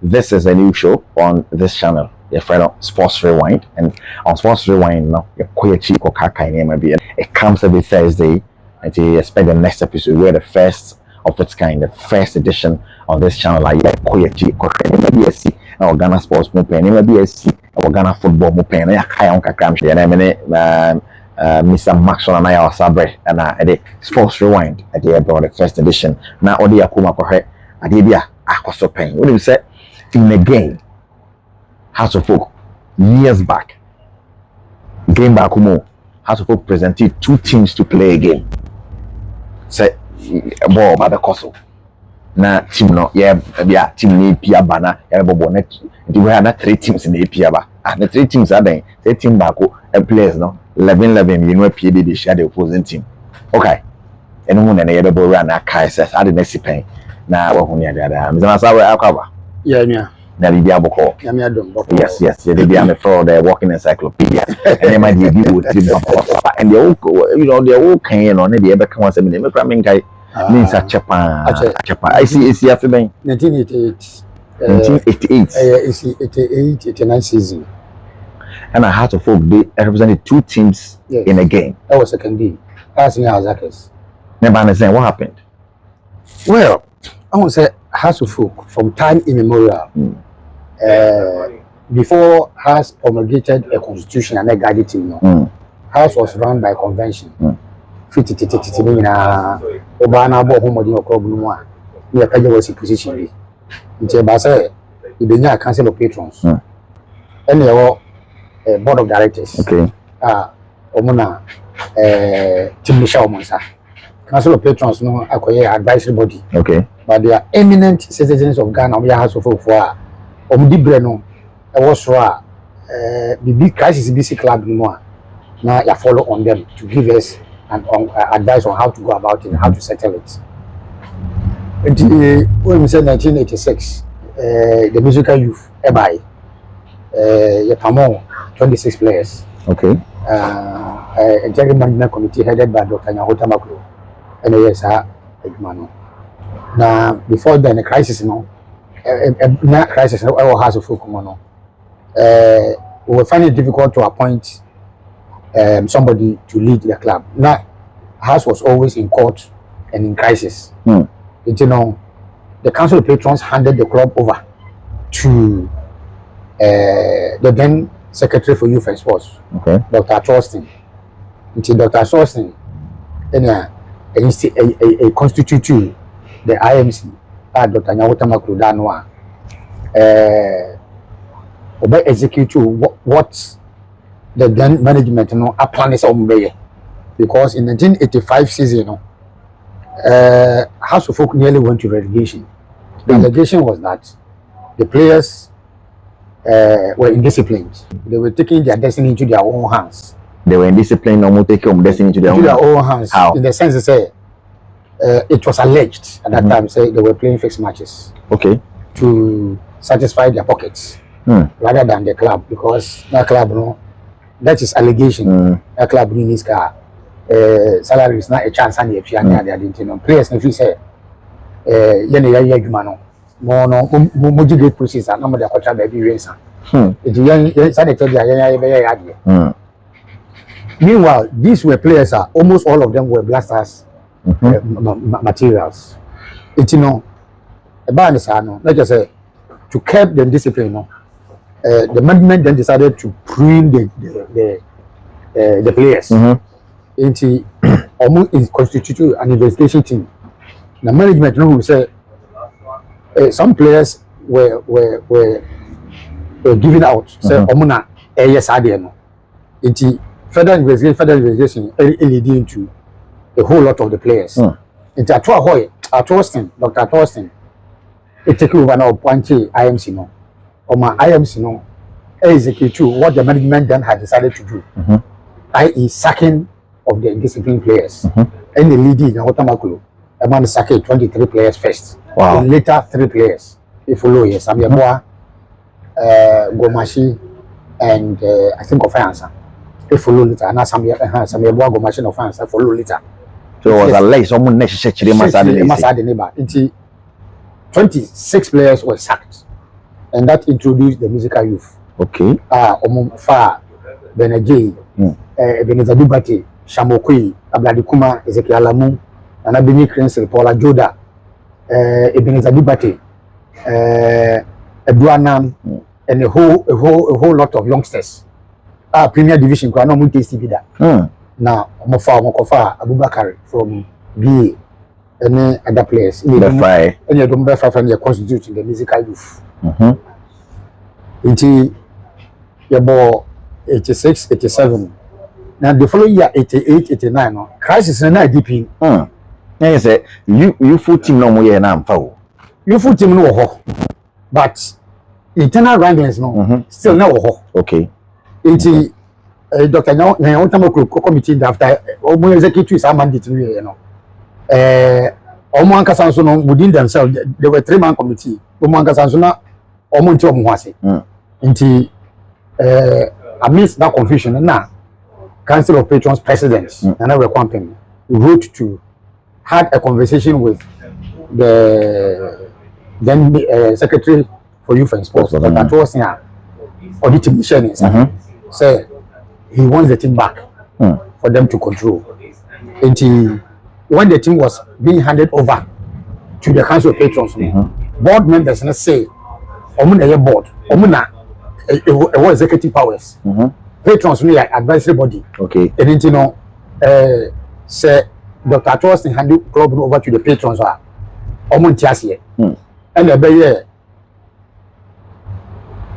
this is a new show on this channel. Your friend Sports Rewind, and on Sports Rewind now, your it comes every Thursday, and you expect the next episode. We're the first of its kind, the first edition on this channel. Like maybe a see our Ghana sports movement, maybe a see our Ghana football movement. Mr. Maxwell and I are Sabre and the Sports Rewind at the first edition. Now, Odi Akuma Kohe, Adibia, Akoso Pain. What do you say? In the game, House of Folk, years back, game back, House of Folk presented two teams to play a game. Say, a ball by the Koso. Now, team no, yeah, team ni Pia Bana, we had three teams in the Piaba. And the three teams are there. The team back and players, no. 11 you know PD they share the opposing team. Okay. Anyone and the other boy ran that Kai says I didn't see pain. Now what when you the other. Mr. Cover. Yeah. Now the Diaboko. Yes. They be on the floor, they're walking encyclopedia. And they might be with and they all they're all can on the ever come once a minute. Means a chapa. I see after 1988. 1988. 89 season. And I had to folk they represented two teams in a game. That was second day. That's in Azakis. Never understand what happened. Well, I want to say House of Folk from time immemorial. Before House promulgated a constitution and a guided team. House was run by convention. Obana bo homodi okobunwa. We are was a position. It's about say the council of patrons. And there were board of directors. Okay. Omuna Team Michelle Monsa. Council of Patrons no acquire advisory body. Okay. But they are eminent citizens of Ghana. We are House of Folk for Omdi Breno. I was the big crisis BC club anymore. Now you follow on them to give us an advice on how to go about it and how to settle it. When we said 1986, the musical youth Ebai Yapamo 26 players. Okay. A general management committee headed by Dr. Nyahota Maklo. And yes, now before then, a crisis, not crisis, our House of Folk, we will find it difficult to appoint somebody to lead the club. Now, House was always in court and in crisis. You know, the Council of Patrons handed the club over to the then Secretary for Youth and Sports, Dr. Thorsten. Dr. Thorsten, a constitute the IMC, Dr. Nyahota Maklo Danwa, execute what the then management plan is on Bay. Because in 1985 season, House of Folk nearly went to relegation. The allegation was that the players were indisciplined. They were taking their destiny into their own hands. They were indisciplined, or taking destiny into their own hands. How? In the sense they say it was alleged at that time, say they were playing fixed matches. Okay. To satisfy their pockets rather than the club, because that club, that is allegation. That club needs car. Salary is not a chance, and if you are players, if you say, process, and number of contract baby racer. Meanwhile, these were players, almost all of them were blasters materials. It's let's just say, to curb the discipline, the management then decided to prune the players. Into almost constitute an investigation team. The management will say some players were given out. Say omuna no. Into further investigation leading to a whole lot of the players. Into Thorsten, Dr. Thorsten, it take over now IMC no. Oma IMC no execute what the management then had decided to do. I.e. sacking of the indisciplined players. And the leading Nyahota Maklo, a man sacked 23 players first. Wow. And later 3 players. If you know, Samia Gomashi, and I think of answer. If you later, and Samia Gomashi of answer for later. So it was a late someone necessary. 26 players were sacked. and that introduced the musical youth. Okay. Fa Beneji, Ebenezer Dubate, Shamokwi, Abladikuma, Ezekiel Lamu, and Abini Crensil, Paula Joda, Ebenezer Dubate, Eduanam, and a whole lot of youngsters. Premier Division, Kwano Munti Sibida. Now, Mokofa, Abubakar from BA, any other players. The fry. And you don't bear from your constitution, the musical youth. You bought 86, 87. Now, the following year, 88, 89, no crisis in IDP. Yeah, say you full team no more now, foul. You full team no, but internal rankings no, still no. Okay. Dr. Now, committee after almost executives are mandatory, you know. Omo Ankasanso no within themselves, there were 3-man committee. Omo Ankasanso na omo nti omo hwase. Nti amidst that confusion na Council of Patrons president Nana Rekwampem wrote to had a conversation with the then secretary for youth and sports that was here auditing mission say he wants the team back for them to control. Until when the team was being handed over to the Council of Patrons, board members say, "Omuna board, Omuna, executive powers, patrons no advisory body." Okay. And you know, say Dr. Atwaston handed club over to the patrons. Omun tiasie, and the be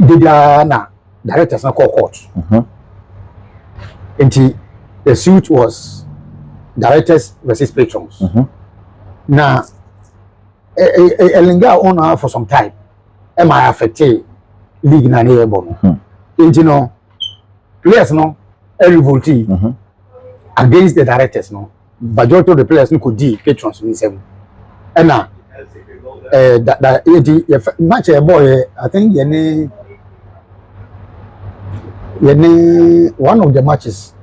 Didiana directors na call court. Until the suit was directors versus patrons. Now, a linga on for some time. Am I affected league na neighbor? You know, players no revolting against the directors no. Majority of the players no could deal patrons in seven. And now, that match a boy, I think one of the matches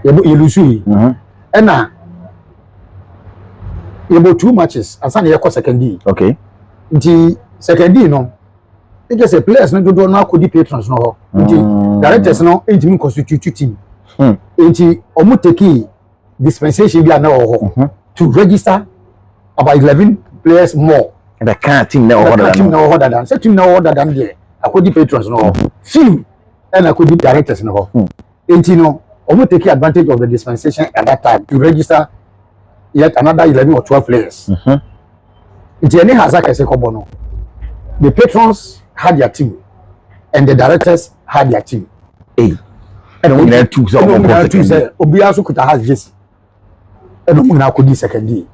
you lose and now you have 2 matches and Sunday you second D. Okay. The second D no, it just a players no do not could patrons no. The directors no it mean constitute team. It omu take dispensation we are now to register about 11 players more. The can't team now other than set team now other than there. I could patrons no. Few and I could be directors no. And you know, omu take advantage of the dispensation at that time to register yet another 11 or 12 players. The patrons had their team and the directors had their team. And we had two Obiasu could have Jesse. And we now could be second D.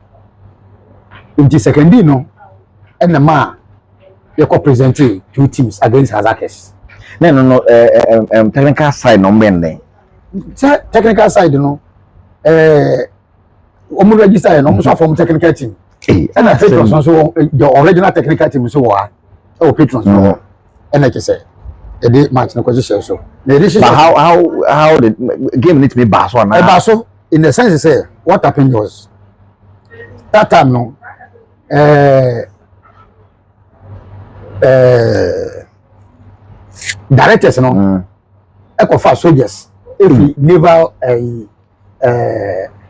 In the second D, no, and the man you could present 2 teams against Hazakes. No, technical side no men. Technical side, you know, almost register and almost from technical team. And I patrons also the original technical team so patrons no. And like I said, the day match no question so. But how the game need to be basso now? Basso in the sense say what happened was that time no directors no echo for soldiers if naval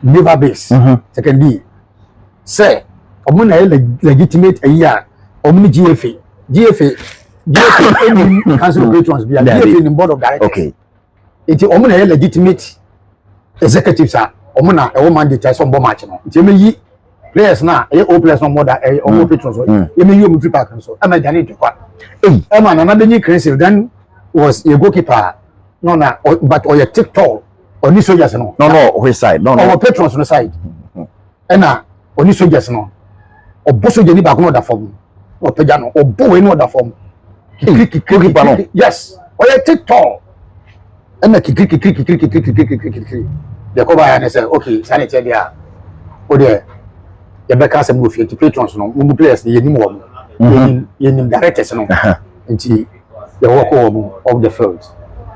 naval base second D say omuna legitimate a year omuni GFA any council of patrons be GFA in the board of directors. Okay. It's omuna legitimate executives are omuna a woman dey some bomb match no it's me players na all players no more than omo patrons you me you free pack so am I done to kwa man another new crazy then was a goalkeeper no but or your TikTok or ni soldiers no which side no our patrons on the side and or ni soldiers no or bosso jeni back no that form or pejano or boy no that form yes or your TikTok and the kick the cover and say okay sanity there or there you back as a move to patrons no players ni more you directors no until the work of the field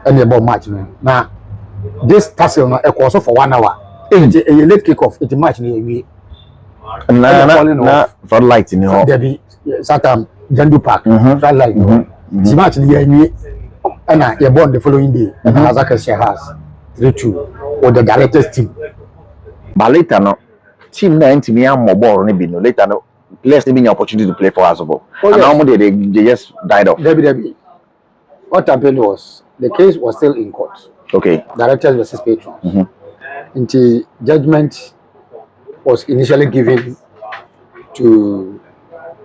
and the ball match now this tassel no e also for 1 hour a late kick off it match ni we na for light in there be Satam Jandu Park light The match the year and you born the following day. And Hazaka has 3-2 or the directors team. But later no, team na me am ball no be no. Later no, players need the opportunity to play for us of all. And now they just died off. Debbie. What happened was the case was still in court. Okay. Directors versus patrons. Until judgment was initially given to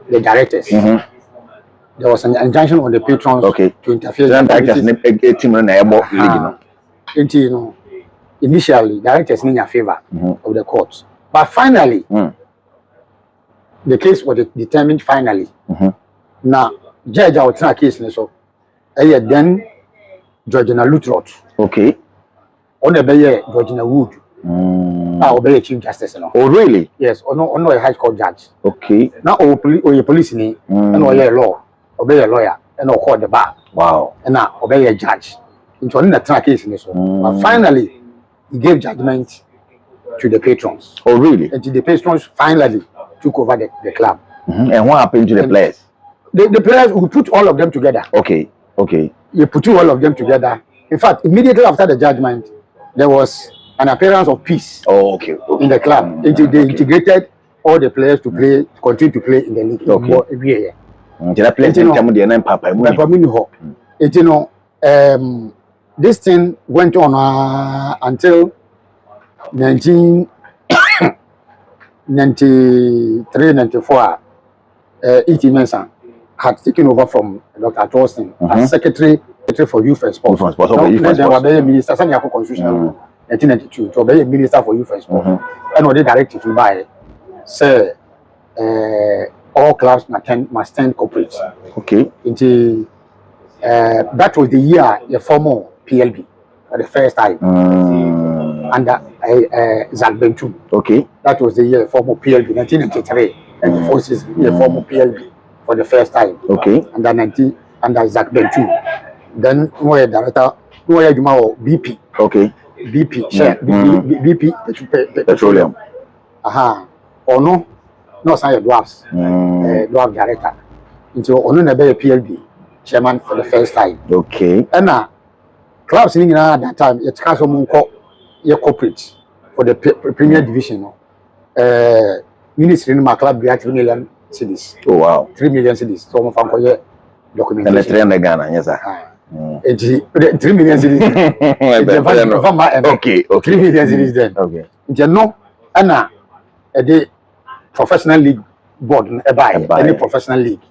the directors. There was an injunction on the patrons to interfere. So directors team na league no. Initially, directors in your favor of the courts. But finally, the case was determined finally. Now, judge our case so then Georgina Lutrot. Okay. On the bay Georgina Wood. Obey Chief Justice. Oh really? Yes, or no a High Court judge. Okay. Now or police and law, obey a lawyer, and or court the bar. Wow. And now obey a judge. Into the case in this one. But finally, he gave judgment to the patrons. Oh really? And the patrons finally took over the club. And what happened to the players? The players, we put all of them together. Okay. You put all of them together. In fact, immediately after the judgment, there was an appearance of peace. Oh, okay. In the club. They integrated all the players to play, continue to play in the league. Okay. This thing went on until 1993, 94. E.T. Mensah had taken over from Dr. Torsten as Secretary for Youth and Sports. Then was Minister Sanyako Constitution 1992 to be Minister for Youth and Sports. And what the directive by say all clubs must turn corporate. Okay. Into that was the year the former PLB for the first time under Zach Bentu. Okay. That was the year former PLB 1993 and the forces the former PLB for the first time. Okay. Under Zach Bentu. Then we director BP. Okay. BP BP Petroleum. Or no sign dwarfs. Dwarf director. Into Onu Nebe PLB chairman for the first time. Okay. And now clubs in at that time it's your corporate for the Premier Division. Ministry in my club be 3 million cedis. Oh wow. 3 million cedis. So I'm documentation. And 300 Ghana, yes sir. 3 million cedis. Okay. 3 million cedis then. Okay. You know, and now the professional league board any professional league.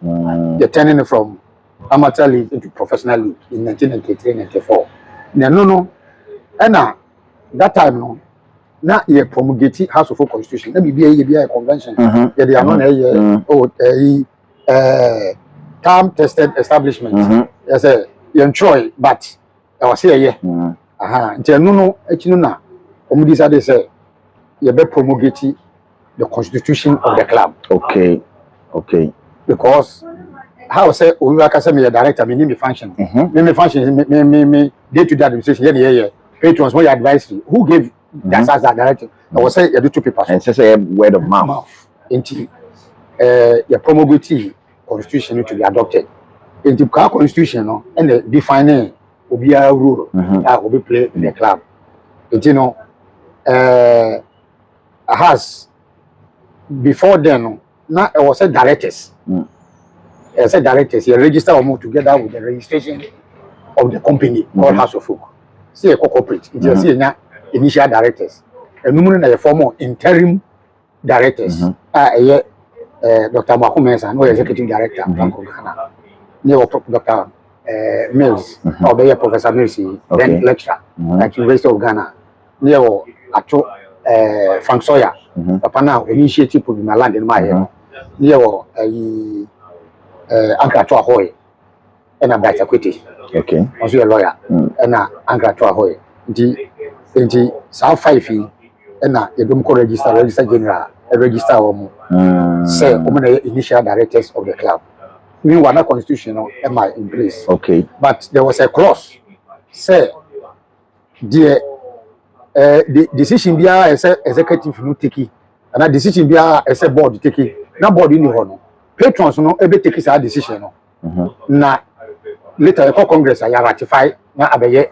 They're turning it from amateur league into professional league in 1993-94. No. And now that time no. Now you promulgate House of Constitution. Let me be a convention. They are not term tested establishment. Yes, you enjoy, but I was here. Until no, na. Decided say you be promulgate the constitution of the club. Okay. Because how say we work as a director, me name function. Me function me day-to-day administration. Yeah. Patrons, what you advise you? Who gave that's as a director? I was say you do 2 papers. And say word of mouth. Into your promulgate constitution to be adopted. Into the constitution, no, and the defining will be a rule that will be played in the club. It has before then. Now it was a directors. As a directors, you register or move together with the registration of the company called House of Folk. See a corporate. It is initial directors. And normally a former interim directors. Dr. Makumesa, no executive director, Bank of Ghana. Dr. Mills, or Professor Mills, then lecturer at University of Ghana. Near Frank Sawyer, Papa now initiative to be my land in my area. Near Ankara Hoy and a bright equity. Okay. Also a lawyer and Ankara Hoy. The South 5 and you don't call register general, a register say initial directors of the club. Meanwhile, a constitutional am I in place. Okay. But there was a clause say the decision be as executive no take it, and a decision be as a board take it. Na board in the honor. Patrons no ebe take this decision no. Na later the Congress I ratify na abeye.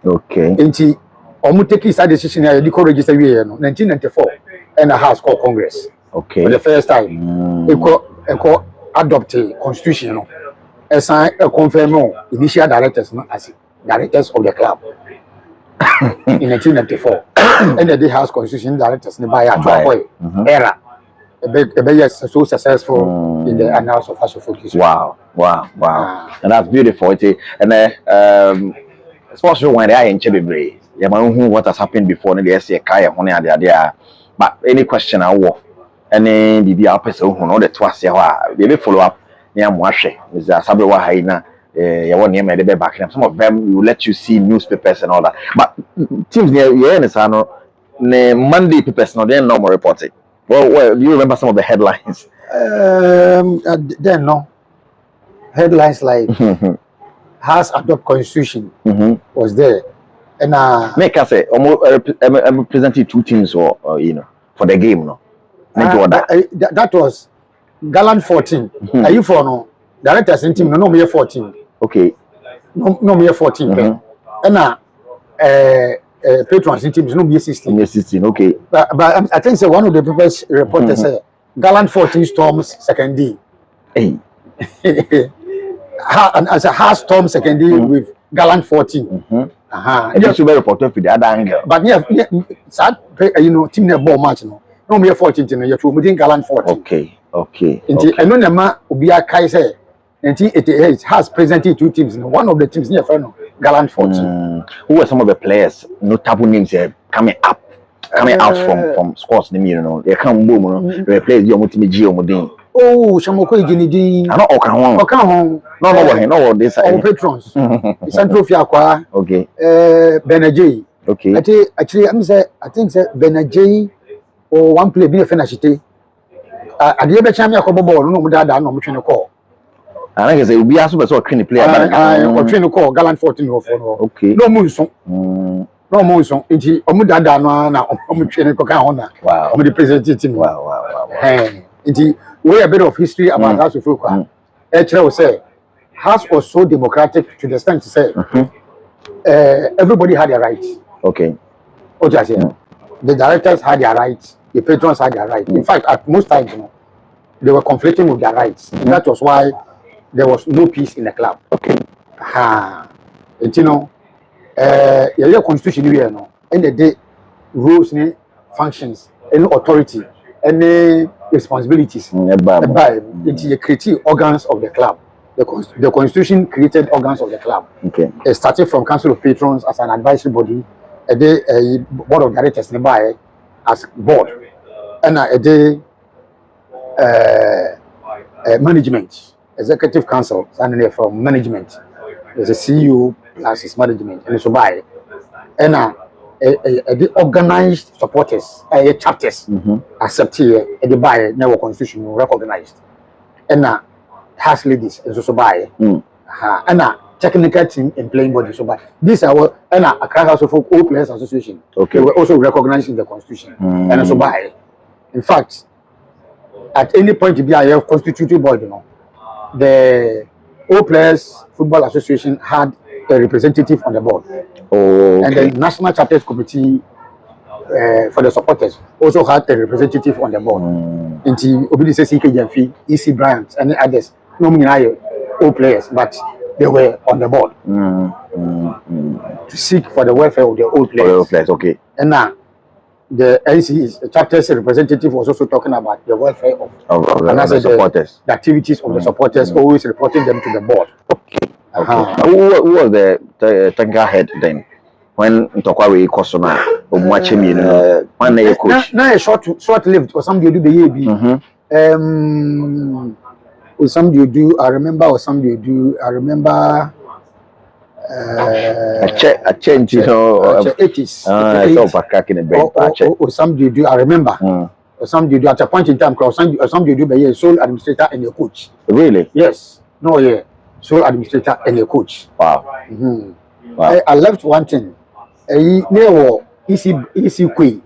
Okay. Enti omu take this decision I decode register we no 1994 and a house called Congress. Okay. For the first time, eco adopt a constitution no. Assign a confirm initial directors no as directors of the club in 1994. And the house constitution directors by a era. Yes, so successful in the annals of House of Focus. Wow. And that's beautiful. And sports when they are in Chebibri, you know what has happened before. They say Kaya Honey there. But any question I walk, any the person who know the twice, they follow up. Near Mwashe, is a Sabewa Haina, you want near the back. Some of them will let you see newspapers and all that. But teams near Yenisano, Monday papers, no, they're no more reported. Well, do you remember some of the headlines? Then no. Headlines like House Adopt Constitution was there. And make us say I'm presenting two teams or for the game, no. That was Gallant 14. Are you for no? Directors in team no me 14. Okay. No me 14. And patrons in teams no me 16. Me 16. Okay. But I think say one of the papers reporters say Gallant 14 storms second D. Hey. And as a House storm second D with Gallant 14. And you should be reported for the other angle. But sad team na ball match no. No me 14 team you within Gallant 14. Okay. I know Nama Ubia Kai say 1988 has presented two teams. One of the teams near Fano, Gallant 14. Who were some of the players, notable names coming out from squads? They come boom, they play the Omutimi. Oh, Shamoko Ginidi. I know Okahon. No, this all patrons. Central Fiaqua. Okay. Benaji. Okay. Actually, I think Benaji or one play be a finashite. I did a champion of ball, no dada, no mutual call. I think it be a super train player. Or train call Gallant 14 or 4. Okay. No Munson. No Munson. It's Omudada, no, Omutrain Coca. Wow. Representative. Wow. It's way a bit of history about House of Fuqua. HL say, House was so democratic to the extent to say, everybody had their rights. Okay. What I say, the directors had their rights, the patrons had their rights. In fact, at most times, they were conflicting with their rights. And that was why there was no peace in the club. Okay. And your constitution, and the day rules, functions, any authority, any responsibilities. The creative organs of the club. The constitution created organs of the club. Okay. It started from Council of Patrons as an advisory body, a board of directors nearby as board, and management, executive council, standing from management. There's a CEO plus his management, and so by, and the organized supporters, chapters, accept here, the by never constitution recognized, and has ladies, and so by, and technical team and playing body. So by these are and a House of Folk All Players Association. Okay. They were also recognized in the constitution, and so by, in fact, at any point to be a constituted body, the All Players Football Association had a representative on the board. Okay. And the National Chapters Committee for the supporters also had a representative on the board. Into Obedience CK EC Bryant, and others, no all players, but they were on the board to seek for the welfare of the old players. Okay. And now the NC's the chapters representative was also talking about the welfare of the supporters, the activities of the supporters, always reporting them to the board. Okay. Who was the technical head then? When Ntokwawe Kosona Omwachemi, when they coach? Now short lived or some do the year. Or some you do, I remember, or some you do, I remember. A change, 80s. Or some you do, I remember. Or some you do at a point in time, or some you do by a sole administrator and a coach. Really? Yes. No, yeah. Sole administrator and a coach. Wow. Wow. I left one thing. Near easy queen.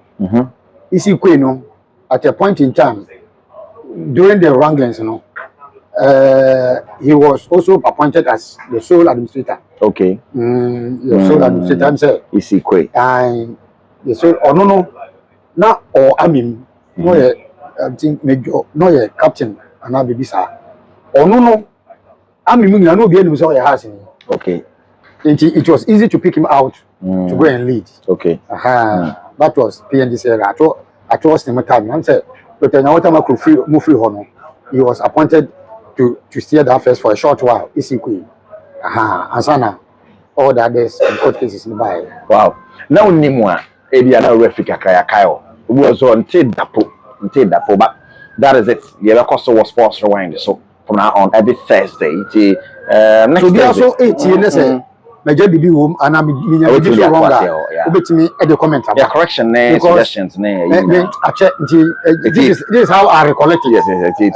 Easy queen, no. At a point in time, during the wranglings, He was also appointed as the sole administrator. Okay. The sole administrator himself. Isi Kwe. And the sole, or no, now or I mean, no, I think major, no, captain, and I'll be sir. Or no, I mean, I know the enemy saw a house in. Okay. It was easy to pick him out to go and lead. Okay. That was PND's era. I trust him time. I said, but then I could move free honor. He was appointed to steer the affairs for a short while. Isi Queen. And Sana, all the others in court cases in the bay. Wow. Now, Nimwa, Ebiana Refika Kayakayo, was on Dapo, but that is it. The cost was sports rewind. So from now on, every Thursday, next so Thursday. Also 18, let's say. Major BB home and I'm me at the comment. Yeah, correction, suggestions, I check this is how I recollect it. Yes.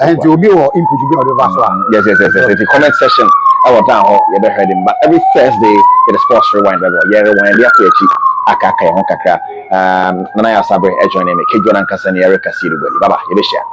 And to be or input to be on the verse. Yes. The comment section, I was down, you ever heard him, but every Thursday, it is sports rewind. Yeah, rewind, yeah, Akaka, Hokaka, Nanaya Sabre, Edge, Kijonan Cassani, Erica Sidu, Baba, Yabisha.